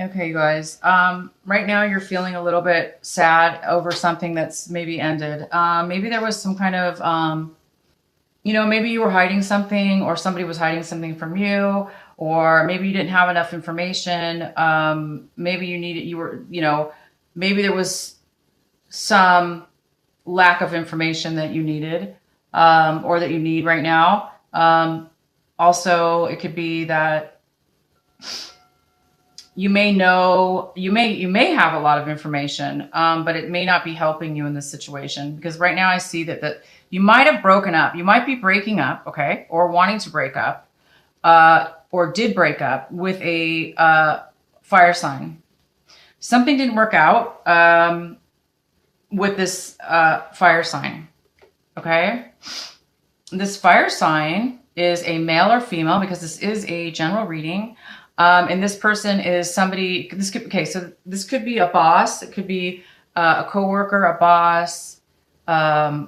Okay, you guys. Right now you're feeling a little bit sad over something that's maybe ended. Maybe there was some kind of, maybe you were hiding something or somebody was hiding something from you, or maybe you didn't have enough information. Maybe maybe there was some lack of information that you needed, or that you need right now. Also, it could be that you may have a lot of information, but it may not be helping you in this situation, because right now I see that you might have broken up. You might be breaking up, okay, or wanting to break up, or did break up with a fire sign. Something didn't work out with this fire sign, okay? This fire sign is a male or female, because this is a general reading. And this person is somebody, so this could be a boss. It could be a coworker, a boss, a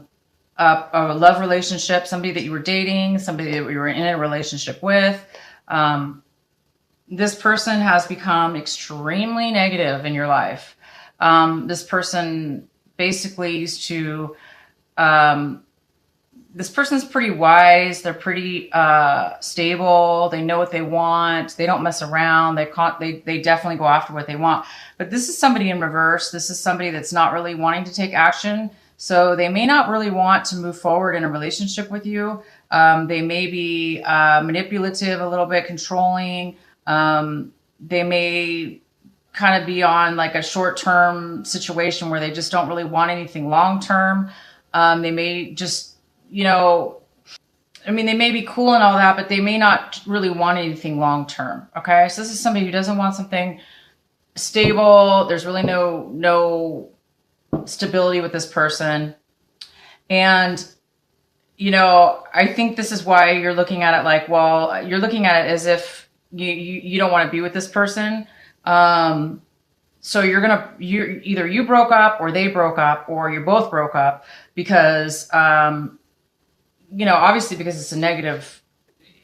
love relationship, somebody that you were dating, somebody that you were in a relationship with. This person has become extremely negative in your life. This person basically used to, this person's pretty wise. They're pretty stable. They know what they want. They don't mess around. They definitely go after what they want. But this is somebody in reverse. This is somebody that's not really wanting to take action. So they may not really want to move forward in a relationship with you. They may be manipulative, a little bit controlling. They may kind of be on like a short-term situation where they just don't really want anything long-term. They may just, they may be cool and all that, but they may not really want anything long-term. Okay. So this is somebody who doesn't want something stable. There's really no stability with this person. And, I think this is why you're looking at it like, well, you're looking at it as if you don't want to be with this person. So either you broke up or they broke up or you both broke up because, obviously because it's a negative,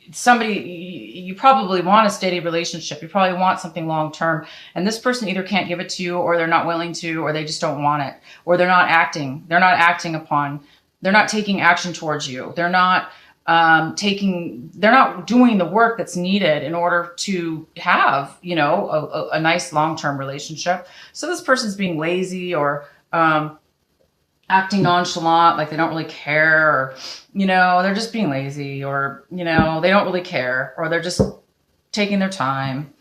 you probably want a steady relationship. You probably want something long-term, and this person either can't give it to you, or they're not willing to, or they just don't want it, or they're not taking action towards you. They're not doing the work that's needed in order to have, a nice long-term relationship. So this person's being lazy, or, acting nonchalant, like they don't really care, or, they're just being lazy, or, they don't really care, or they're just taking their time.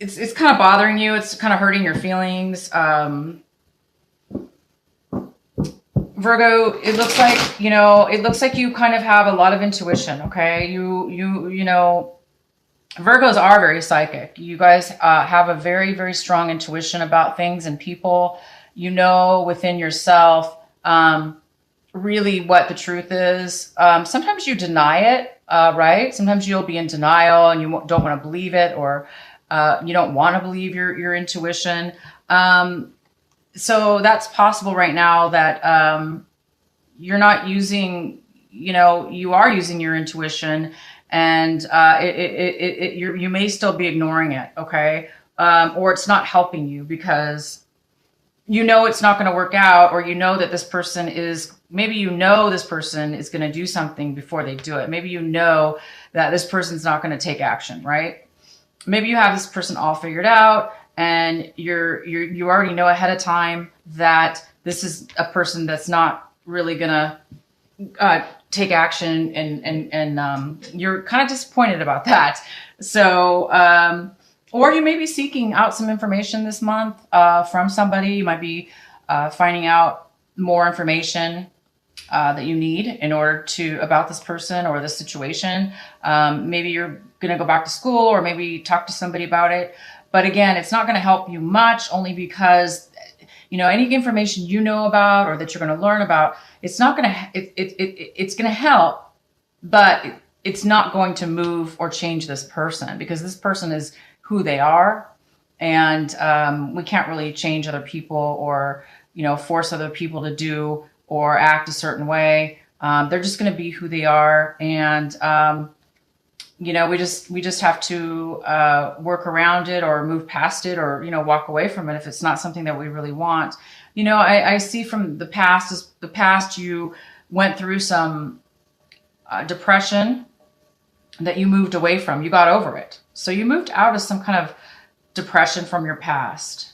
It's kind of bothering you. It's kind of hurting your feelings. Virgo, it looks like you kind of have a lot of intuition. Okay. Virgos are very psychic. You guys have a very, very strong intuition about things and people. Within yourself, really what the truth is. Sometimes you deny it, right? Sometimes you'll be in denial and you don't want to believe it, or you don't want to believe your intuition. So that's possible right now that you're not using, you are using your intuition, and you may still be ignoring it, okay? Or it's not helping you because it's not going to work out, or that this person is, maybe this person is going to do something before they do it. Maybe that this person's not going to take action, right? Maybe you have this person all figured out, and you already know ahead of time that this is a person that's not really going to take action, and you're kind of disappointed about that. So, or you may be seeking out some information this month from somebody. You might be finding out more information that you need in order about this person or this situation. Maybe you're going to go back to school, or maybe talk to somebody about it. But again, it's not going to help you much, only because, any information about, or that you're going to learn about, it's not going to, it's going to help, but it's not going to move or change this person, because this person is who they are. And we can't really change other people, or, force other people to do or act a certain way. They're just going to be who they are. And you know, we just have to work around it or move past it, or, you know, walk away from it if it's not something that we really want. You know, I see from the past, you went through some depression that you moved away from. You got over it. So you moved out of some kind of depression from your past.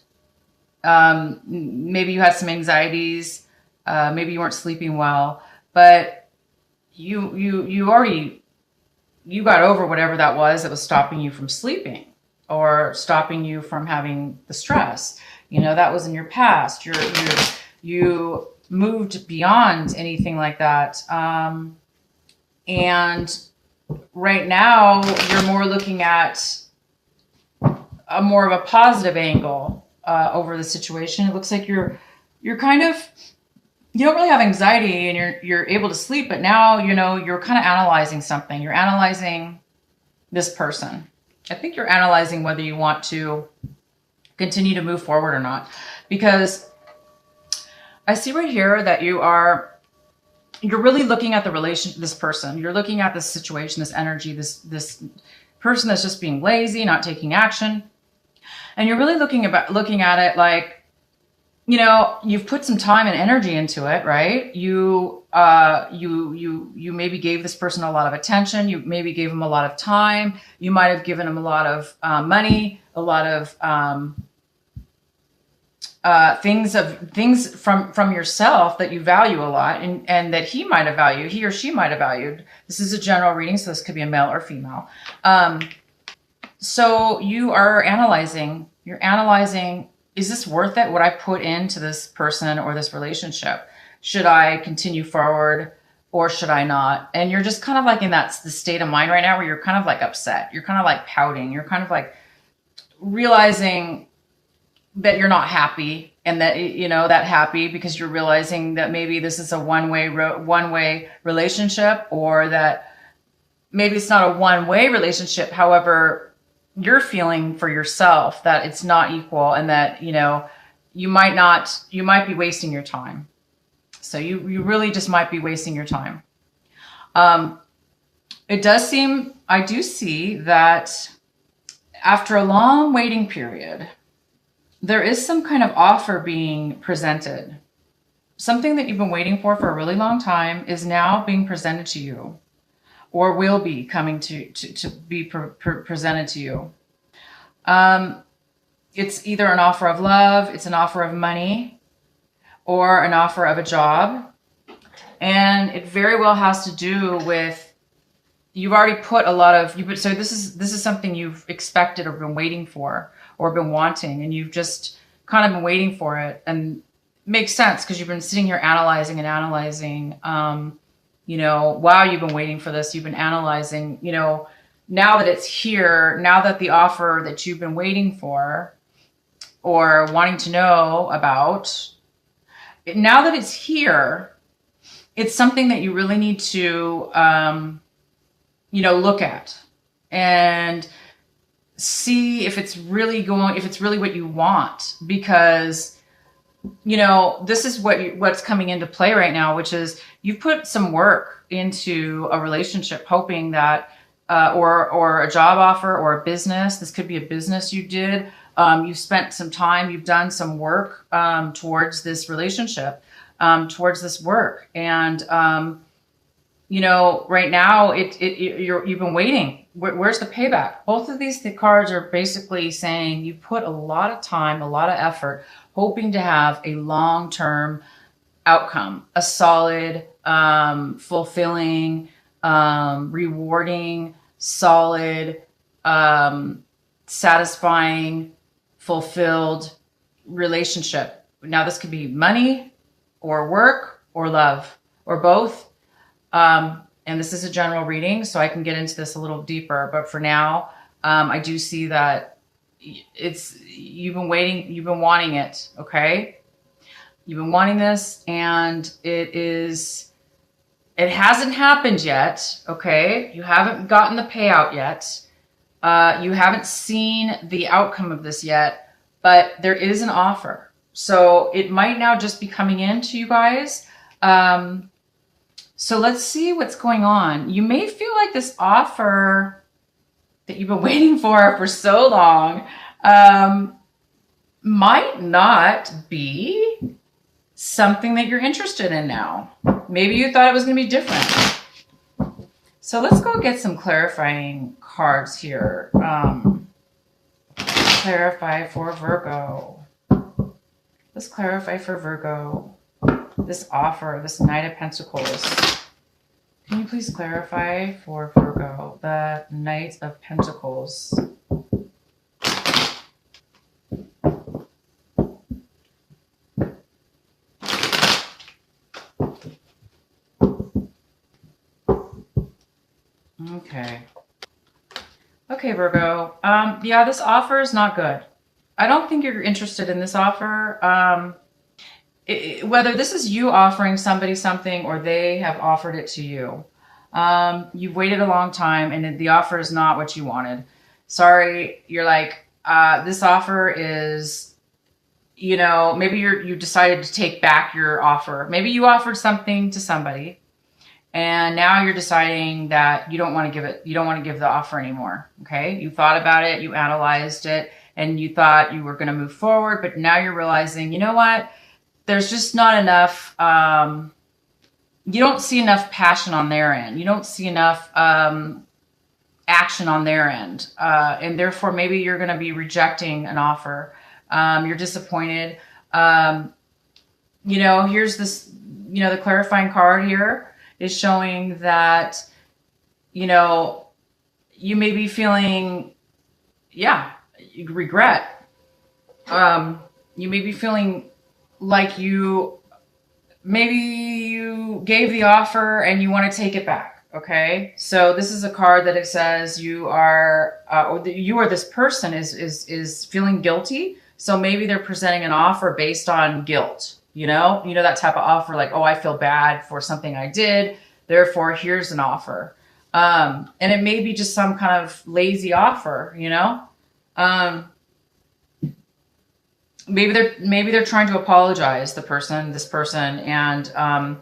Maybe you had some anxieties. Maybe you weren't sleeping well, but you already, you got over whatever that was stopping you from sleeping or stopping you from having the stress. You know, that was in your past. You moved beyond anything like that. And right now you're more looking at a more of a positive angle over the situation. It looks like you're kind of, you don't really have anxiety and you're able to sleep, but now, you know, you're kind of analyzing something. You're analyzing this person. I think you're analyzing whether you want to continue to move forward or not, because I see right here that you're really looking at the relation, this person. You're looking at this situation, this energy, this person that's just being lazy, not taking action. And you're really looking at it like, you know, you've put some time and energy into it, right? You maybe gave this person a lot of attention. You maybe gave them a lot of time. You might have given them a lot of money, a lot of things from yourself that you value a lot, and that he might have valued, he or she might have valued. This is a general reading, so this could be a male or female. So you are analyzing. You're analyzing. Is this worth it? What I put into this person or this relationship? Should I continue forward or should I not? And you're just kind of like in the state of mind right now where you're kind of like upset. You're kind of like pouting. You're kind of like realizing that you're not happy, and that, you know, that happy because you're realizing that maybe this is a one-way relationship, or that maybe it's not a one-way relationship. However, you're feeling for yourself that it's not equal, and that, you know, you might be wasting your time. So you really just might be wasting your time. It does seem, I do see that after a long waiting period, there is some kind of offer being presented. Something that you've been waiting for a really long time is now being presented to you, or will be coming to be presented to you. It's either an offer of love, it's an offer of money, or an offer of a job. And it very well has to do with, you've already put a lot of, so this is something you've expected or been waiting for or been wanting, and you've just kind of been waiting for it. And it makes sense because you've been sitting here analyzing and analyzing, you know, while you've been waiting for this, you've been analyzing, you know, now that it's here, now that the offer that you've been waiting for or wanting to know about, now that it's here, it's something that you really need to, you know, look at and see if it's really what you want. Because, you know, this is what's coming into play right now, which is you've put some work into a relationship, hoping that, or a job offer or a business. This could be a business you did. You spent some time, you've done some work towards this relationship, towards this work. And, you know, right now you've been waiting. Where's the payback? Both of these cards are basically saying you put a lot of time, a lot of effort, hoping to have a long-term outcome, a solid, fulfilling, rewarding, solid, satisfying, fulfilled relationship. Now, this could be money or work or love or both. And this is a general reading, so I can get into this a little deeper. But for now, I do see that you've been waiting, you've been wanting it, okay? You've been wanting this, and it hasn't happened yet, okay? You haven't gotten the payout yet. You haven't seen the outcome of this yet, but there is an offer. So it might now just be coming in to you guys. So let's see what's going on. You may feel like this offer that you've been waiting for so long might not be something that you're interested in now. Maybe you thought it was going to be different. So let's go get some clarifying cards here. Clarify for Virgo. Let's clarify for Virgo this offer, this Knight of Pentacles. Can you please clarify for Virgo the Knight of Pentacles? Okay. Okay, Virgo. Yeah, this offer is not good. I don't think you're interested in this offer. Whether this is you offering somebody something or they have offered it to you. You've waited a long time and the offer is not what you wanted. Sorry, you're like, this offer is, you know, maybe you decided to take back your offer. Maybe you offered something to somebody and now you're deciding that you don't want to give it, you don't want to give the offer anymore. Okay. You thought about it, you analyzed it, and you thought you were going to move forward, but now you're realizing, you know what? There's just not enough, you don't see enough passion on their end. You don't see enough action on their end. And therefore, maybe you're going to be rejecting an offer. You're disappointed. You know, here's this, you know, the clarifying card here is showing that, you know, you may be feeling, yeah, regret. You may be feeling like maybe you gave the offer and you want to take it back. Okay. So this is a card that it says you are, or this person is feeling guilty. So maybe they're presenting an offer based on guilt, you know that type of offer, like, oh, I feel bad for something I did. Therefore, here's an offer. And it may be just some kind of lazy offer, you know? Maybe they're trying to apologize, this person, and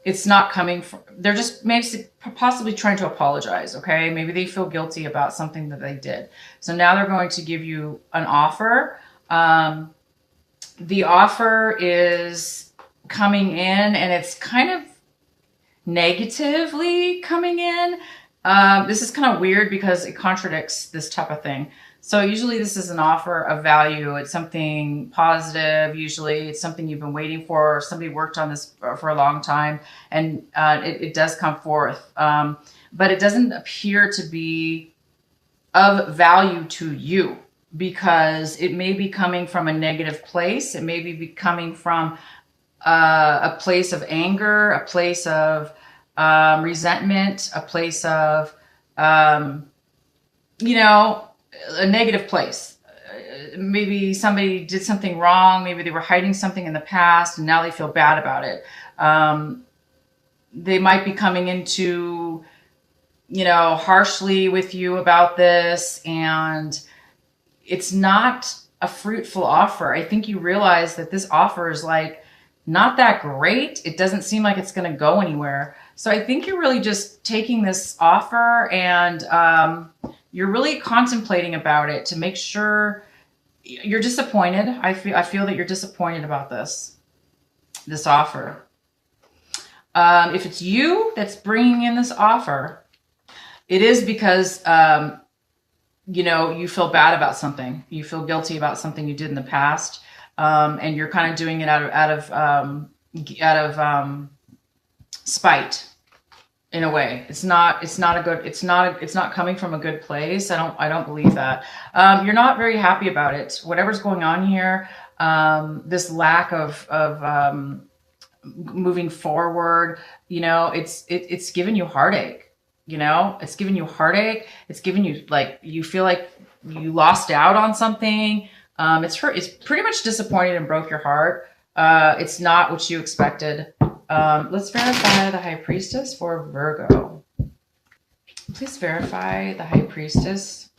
it's not coming from, they're just maybe possibly trying to apologize, okay? Maybe they feel guilty about something that they did. So now they're going to give you an offer. The offer is coming in and it's kind of negatively coming in. This is kind of weird because it contradicts this type of thing. So usually this is an offer of value. It's something positive. Usually it's something you've been waiting for, or somebody worked on this for a long time, and it does come forth. But it doesn't appear to be of value to you because it may be coming from a negative place. It may be coming from a place of anger, a place of resentment, a place of, you know, a negative place. Maybe somebody did something wrong. Maybe they were hiding something in the past and now they feel bad about it. They might be coming into, you know, harshly with you about this, and it's not a fruitful offer. I think you realize that this offer is like not that great. It doesn't seem like it's going to go anywhere. So I think you're really just taking this offer and you're really contemplating about it to make sure. You're disappointed. I feel that you're disappointed about this offer. If it's you that's bringing in this offer, it is because, you know, you feel bad about something. You feel guilty about something you did in the past. And you're kind of doing it out of spite. In a way, it's not coming from a good place. I don't believe that. You're not very happy about it. Whatever's going on here, this lack of moving forward, you know, it's giving you heartache. You know, it's giving you heartache. It's giving you, like, you feel like you lost out on something. It's pretty much disappointed and broke your heart. It's not what you expected. Let's verify the High Priestess for Virgo. Please verify the High Priestess.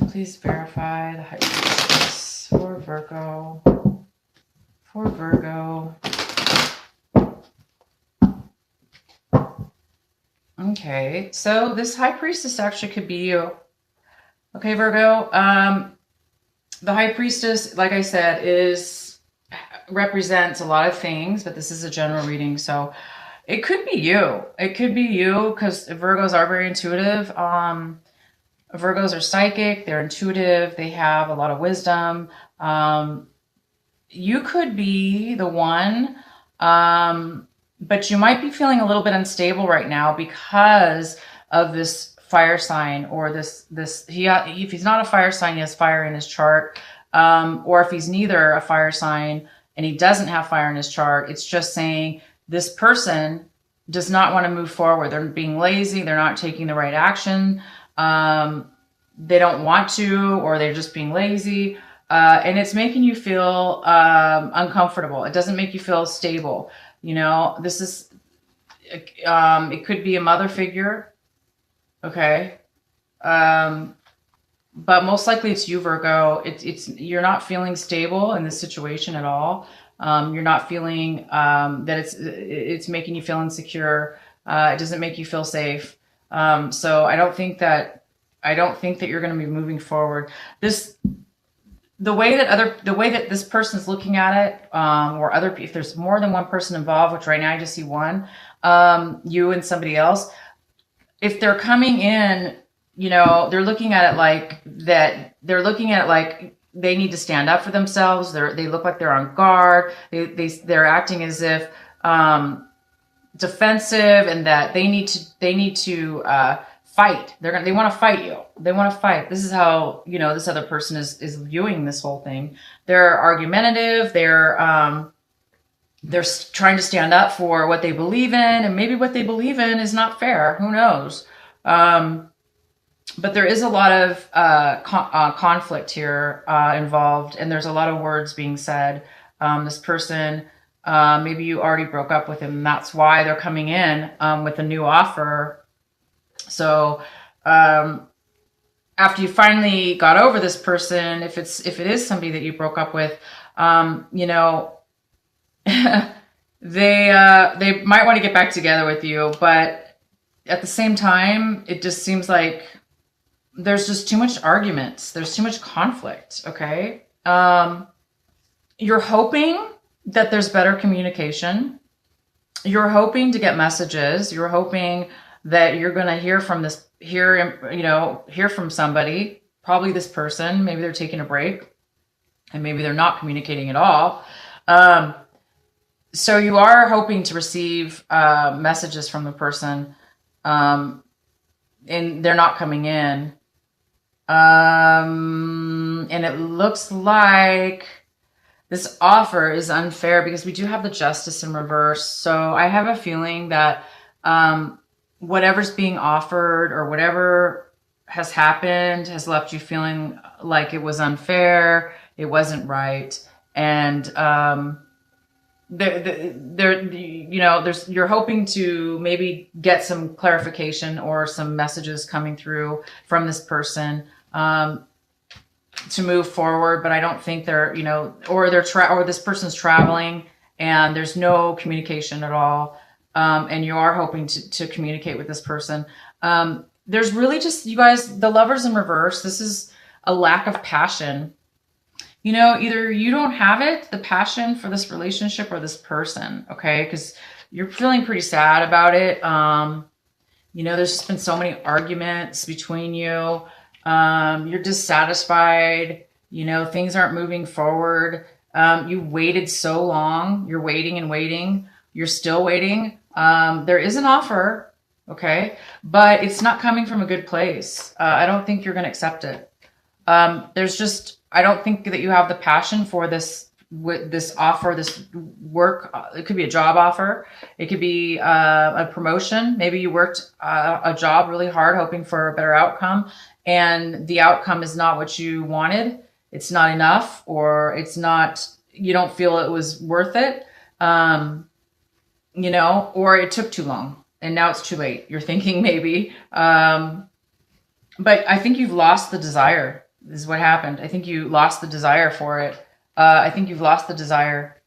Please verify the High Priestess for Virgo. For Virgo. Okay, so this High Priestess actually could be you. Okay, Virgo. The High Priestess, like I said, represents a lot of things, but this is a general reading, so it could be you. It could be you because Virgos are very intuitive. Virgos are psychic. They're intuitive. They have a lot of wisdom. You could be the one, but you might be feeling a little bit unstable right now because of this fire sign, or if he's not a fire sign, he has fire in his chart. Or if he's neither a fire sign and he doesn't have fire in his chart, it's just saying this person does not want to move forward. They're being lazy. They're not taking the right action. They don't want to, or they're just being lazy. And it's making you feel uncomfortable. It doesn't make you feel stable. You know, this is, it could be a mother figure. Okay. But most likely it's you, Virgo. You're not feeling stable in this situation at all. You're not feeling that it's making you feel insecure. It doesn't make you feel safe. So I don't think that you're going to be moving forward. The way that this person's looking at it, if there's more than one person involved, which right now I just see one, you and somebody else, if they're coming in, you know, they're looking at it like that. They're looking at it like they need to stand up for themselves. They look like they're on guard. They're acting as if defensive, and that they need to fight. They want to fight you. They want to fight. This is how, you know, this other person is viewing this whole thing. They're argumentative. They're trying to stand up for what they believe in, and maybe what they believe in is not fair. Who knows? But there is a lot of conflict here involved, and there's a lot of words being said. This person, maybe you already broke up with him, and that's why they're coming in with a new offer. So after you finally got over this person, if it is somebody that you broke up with, you know, they might want to get back together with you, but at the same time, it just seems like there's just too much arguments. There's too much conflict. Okay. You're hoping that there's better communication. You're hoping to get messages. You're hoping that you're going to hear from somebody, probably this person. Maybe they're taking a break, and maybe they're not communicating at all. So you are hoping to receive messages from the person, and they're not coming in. And it looks like this offer is unfair because we do have the Justice in reverse. So I have a feeling that whatever's being offered or whatever has happened has left you feeling like it was unfair, it wasn't right, and you're hoping to maybe get some clarification or some messages coming through from this person to move forward. But I don't think they're, or this person's traveling and there's no communication at all. And you are hoping to communicate with this person. There's really just, you guys, the Lovers in reverse. This is a lack of passion. Either you don't have it, the passion for this relationship or this person, okay? Because you're feeling pretty sad about it. There's just been so many arguments between you. You're dissatisfied. Things aren't moving forward. You waited so long. You're waiting and waiting. You're still waiting. There is an offer, okay? But it's not coming from a good place. I don't think you're going to accept it. I don't think that you have the passion for this offer, this work. It could be a job offer. It could be a promotion. Maybe you worked a job really hard, hoping for a better outcome, and the outcome is not what you wanted. It's not enough, or you don't feel it was worth it, or it took too long and now it's too late. You're thinking maybe, but I think you've lost the desire. This is what happened. I think you lost the desire for it. I think you've lost the desire.